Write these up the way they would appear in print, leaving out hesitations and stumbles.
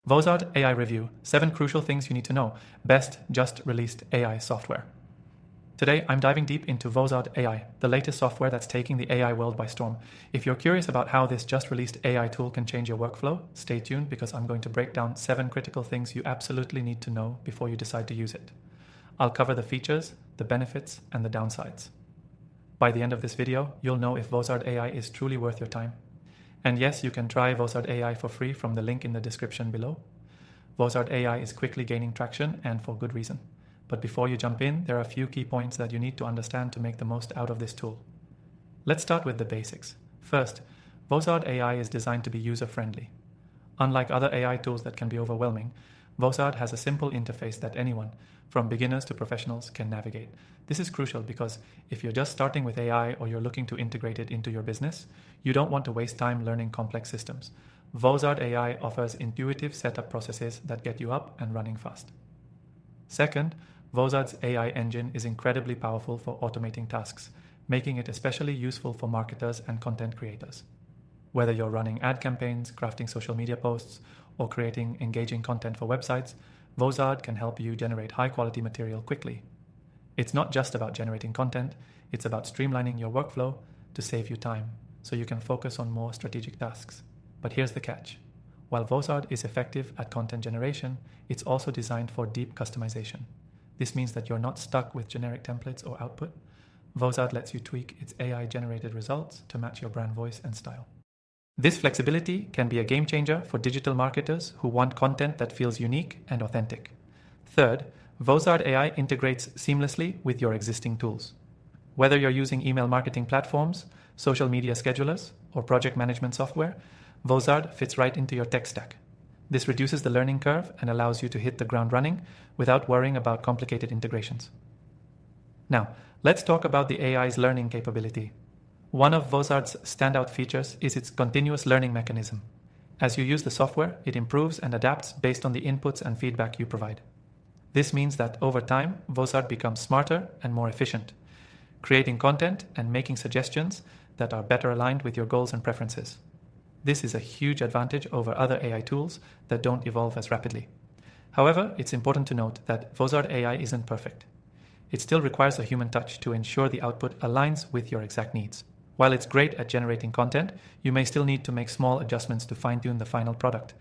Vozard AI Review, 7 crucial things you need to know. Best just released AI software. Today, I'm diving deep into Vozard AI, the latest software that's taking the AI world by storm. If you're curious about how this just released AI tool can change your workflow, stay tuned because I'm going to break down 7 critical things you absolutely need to know before you decide to use it. I'll cover the features, the benefits, and the downsides. By the end of this video, you'll know if Vozard AI is truly worth your time. And yes, you can try Vozard AI for free from the link in the description below. Vozard AI is quickly gaining traction and for good reason. But before you jump in, there are a few key points that you need to understand to make the most out of this tool. Let's start with the basics. First, Vozard AI is designed to be user-friendly. Unlike other AI tools that can be overwhelming, Vozard has a simple interface that anyone, from beginners to professionals, can navigate. This is crucial because if you're just starting with AI or you're looking to integrate it into your business, you don't want to waste time learning complex systems. Vozard AI offers intuitive setup processes that get you up and running fast. Second, Vozard's AI engine is incredibly powerful for automating tasks, making it especially useful for marketers and content creators. Whether you're running ad campaigns, crafting social media posts, or creating engaging content for websites, Vozard can help you generate high-quality material quickly. It's not just about generating content, it's about streamlining your workflow to save you time, so you can focus on more strategic tasks. But here's the catch. While Vozard is effective at content generation, it's also designed for deep customization. This means that you're not stuck with generic templates or output. Vozard lets you tweak its AI-generated results to match your brand voice and style. This flexibility can be a game changer for digital marketers who want content that feels unique and authentic. Third, Vozard AI integrates seamlessly with your existing tools. Whether you're using email marketing platforms, social media schedulers, or project management software, Vozard fits right into your tech stack. This reduces the learning curve and allows you to hit the ground running without worrying about complicated integrations. Now, let's talk about the AI's learning capability. One of Vozard's standout features is its continuous learning mechanism. As you use the software, it improves and adapts based on the inputs and feedback you provide. This means that over time, Vozard becomes smarter and more efficient, creating content and making suggestions that are better aligned with your goals and preferences. This is a huge advantage over other AI tools that don't evolve as rapidly. However, it's important to note that Vozard AI isn't perfect. It still requires a human touch to ensure the output aligns with your exact needs. While it's great at generating content, you may still need to make small adjustments to fine-tune the final product.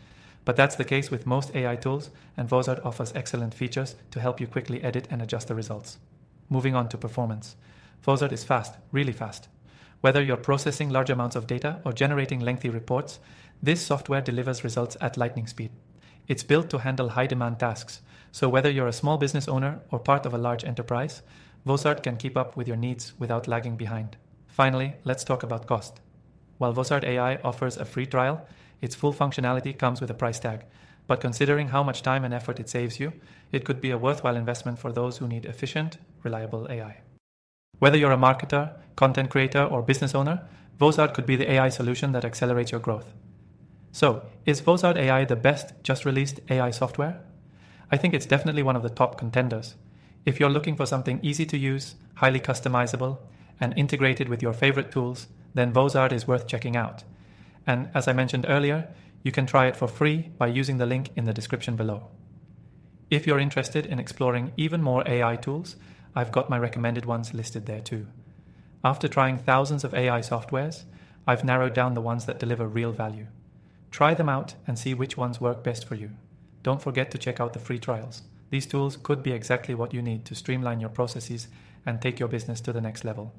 But that's the case with most AI tools, and Vozard offers excellent features to help you quickly edit and adjust the results. Moving on to performance. Vozard is fast, really fast. Whether you're processing large amounts of data or generating lengthy reports, this software delivers results at lightning speed. It's built to handle high-demand tasks, so whether you're a small business owner or part of a large enterprise, Vozard can keep up with your needs without lagging behind. Finally, let's talk about cost. While Vozard AI offers a free trial, its full functionality comes with a price tag. But considering how much time and effort it saves you, it could be a worthwhile investment for those who need efficient, reliable AI. Whether you're a marketer, content creator, or business owner, Vozard could be the AI solution that accelerates your growth. So, is Vozard AI the best just released AI software? I think it's definitely one of the top contenders. If you're looking for something easy to use, highly customizable, and integrated with your favorite tools, then Vozard is worth checking out. And as I mentioned earlier, you can try it for free by using the link in the description below. If you're interested in exploring even more AI tools, I've got my recommended ones listed there too. After trying thousands of AI softwares, I've narrowed down the ones that deliver real value. Try them out and see which ones work best for you. Don't forget to check out the free trials. These tools could be exactly what you need to streamline your processes and take your business to the next level.